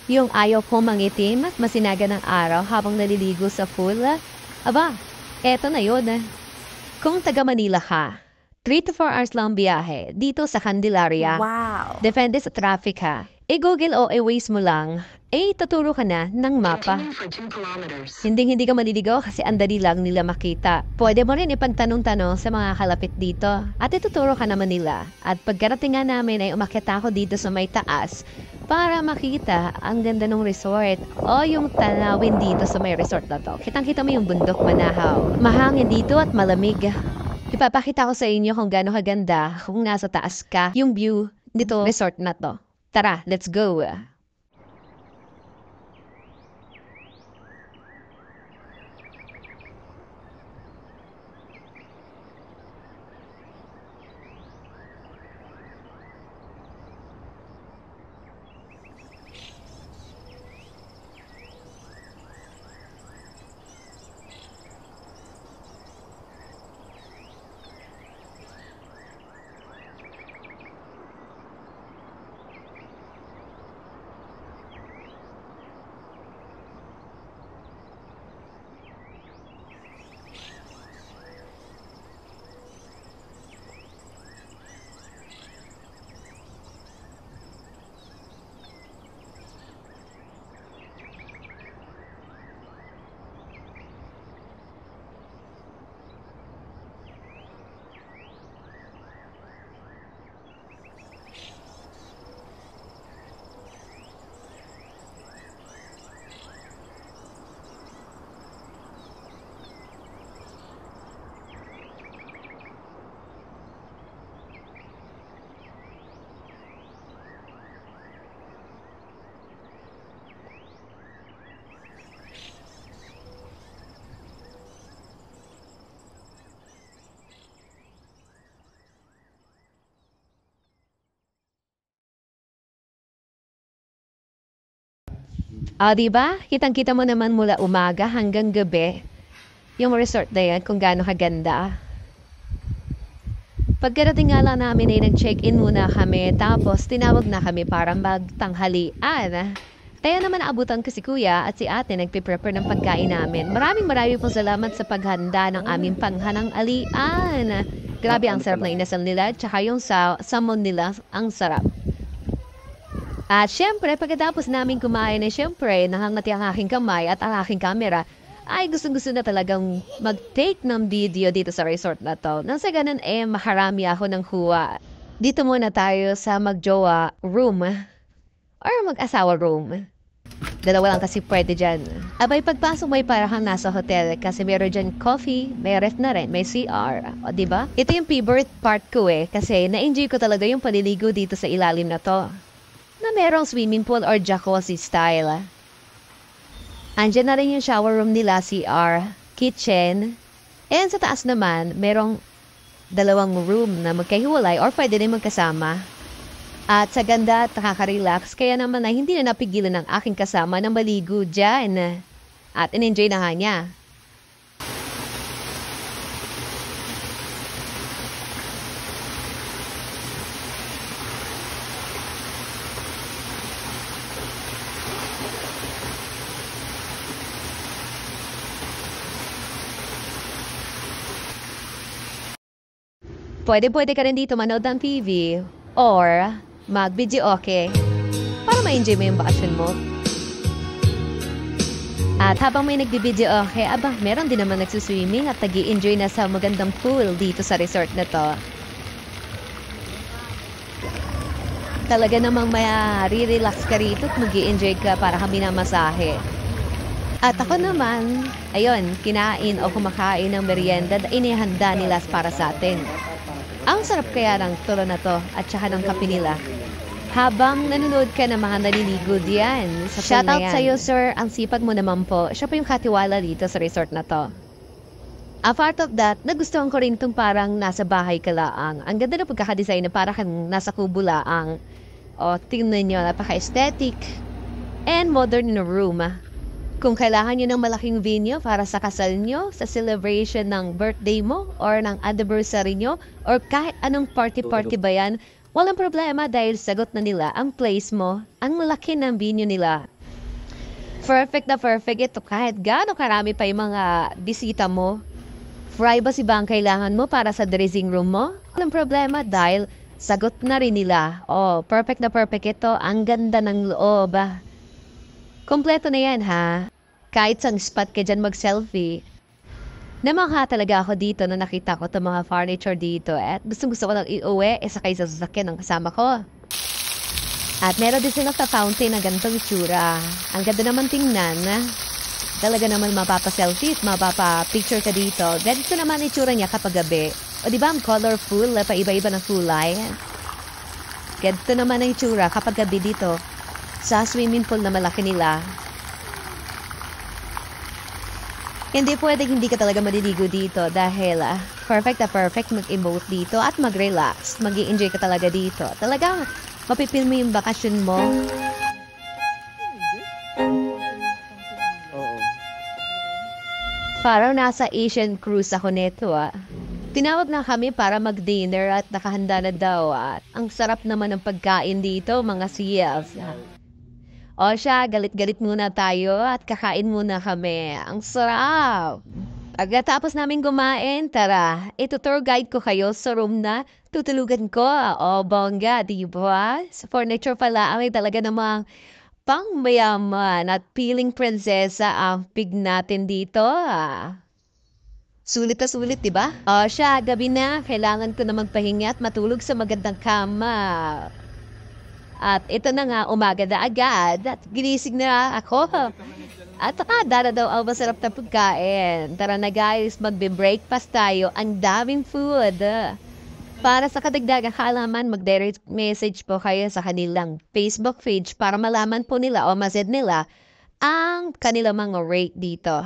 Yung ayaw ko mangitim at masinaga ng araw habang naliligo sa pool. Aba, eto na yun. Kung taga Manila ka, 3 to 4 hours lang biyahe dito sa Candelaria. Wow! Depende sa traffic ha. I-Google o i-Waze mo lang, tuturo ka na ng mapa. Hindi ka maliligaw kasi ang dali lang nila makita. Pwede mo rin ipagtanong-tanong sa mga kalapit dito at ituturo ka naman nila. At pagkarating nga namin ay umakyat ako dito sa may taas para makita ang ganda ng resort o yung tanawin dito sa may resort na to. Kitang-kita mo yung bundok Manahaw. Mahangin dito at malamig. Ipapakita ko sa inyo kung gaano kaganda kung nasa taas ka yung view dito resort na to. Tara, let's go! Diba? Kitang-kita mo naman mula umaga hanggang gabi yung resort na yan kung gaano kaganda. Pagkarating nga lang namin ay nag-check-in muna kami tapos tinawag na kami para magtanghalian. Kaya naman naabutan ko si kuya at si ate nagpiprepare ng pagkain namin. Maraming pong salamat sa paghanda ng aming panghanang-alian. Grabe ang sarap na inasal nila tsaka yung salmon nila ang sarap. At syempre, pagkatapos namin kumain na syempre, nangangati ang aking kamay at ang aking camera, ay gusto-gusto na talagang mag-take ng video dito sa resort na to. Nang sa ganun makarami ako ng huwa. Dito muna tayo sa magjowa room or mag-asawa room. Dalawa lang kasi pwede dyan. Abay, pagpasok may parang nasa hotel kasi meron dyan coffee, may ref na rin, may CR. O, diba? Ito yung favorite part ko kasi na-enjoy ko talaga yung paliligo dito sa ilalim na to. Na merong swimming pool or jacuzzi style. Andiyan na rin yung shower room nila, CR, kitchen, and sa taas naman, merong dalawang room na magkahiwalay or pwede rin magkasama. At sa ganda at nakaka-relax, kaya naman na hindi na napigilan ng aking kasama na maligo dyan. At in-enjoy na nga niya. Pwede ka rin dito manood ng TV or mag-video okay para ma-enjoy mo yung bakasyon mo. At habang may nagbi-video okay, meron din naman nagsuswimming at nag-i-enjoy na sa magandang pool dito sa resort na to. Talaga namang may-relax ka rito at mag-i-enjoy ka para kami na masahe. At ako naman, ayun, kinain o kumakain ng merienda na inihanda nila para sa atin. Ang sarap kaya ng tulo na to at saka ng kape nila. Habang nanonood ka ng mga naliligo diyan sa shoutout sa iyo, sir. Ang sipag mo naman po. Siya po yung katiwala dito sa resort na to. A part of that, nagustuhan ko rin itong parang nasa bahay ka laang. Ang ganda na pagkakadesign na parang nasa kubo laang. O, tingnan nyo, napaka-aesthetic and modern na room. Kung kailangan nyo ng malaking venue para sa kasal nyo, sa celebration ng birthday mo, or ng anniversary nyo, or kahit anong party-party ba yan, walang problema dahil sagot na nila ang place mo, ang laki ng venue nila. Perfect na perfect ito kahit gaano karami pa yung mga bisita mo. Privacy ba ang kailangan mo para sa dressing room mo? Walang problema dahil sagot na rin nila. Oh, perfect na perfect ito. Ang ganda ng loob. Kompleto na yan ha. Kahit sa spot ka dyan mag-selfie. Namangha talaga ako dito na nakita ko itong mga furniture dito. At gusto ko lang iuwi sakay sa sasakyan ng kasama ko. At meron din silang sa fountain na ganitong itsura. Ang ganda naman tingnan. Talaga naman mapapa-selfie at mapapa-picture ka dito. Ganito naman itsura niya kapag gabi. O di ba ang colorful, pa-iba-iba ng kulay? Ganito naman ang itsura kapag gabi dito. Sa swimming pool na malaki nila. Hindi pwedeng hindi ka talaga maliligo dito dahil perfect na perfect mag-emote dito at mag-relax. Mag-i-enjoy ka talaga dito. Talagang mapipil mo yung bakasyon mo. Parang nasa Asian cruise ako neto Tinawag na kami para mag-dinner at nakahanda na daw ang sarap naman ng pagkain dito mga CLs. O siya, galit-galit muna tayo at kakain muna kami. Ang sarap! Pagkatapos namin kumain, tara, ito-tour guide ko kayo sa room na tutulugan ko. O bongga, diba? Sa furniture pala, may talaga namang pang mayaman at feeling prinsesa ang pig natin dito. Sulit na sulit, diba? O siya, gabi na. Kailangan ko na magpahinga at matulog sa magandang kama. At ito na nga, umaga na agad. At ginising na ako. At dara daw ang masarap na pagkain. Tara na guys, magbe-breakfast tayo. Ang daming food. Para sa kadagdagang kaalaman, mag-direct message po kayo sa kanilang Facebook page para malaman po nila o masid nila ang kanilang mga rate dito.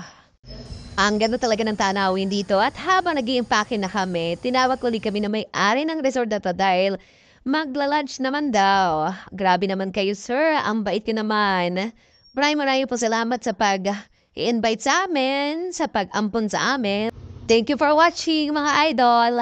Ang ganda talaga ng tanawin dito. At habang nag-i-impake na kami, tinawag ulit kami na may-ari ng resort na to dahil magla-lunch naman daw. Grabe naman kayo, sir. Ang bait ko naman. Maraming po salamat sa pag-i-invite sa amin, sa pag-ampon sa amin. Thank you for watching, mga idol.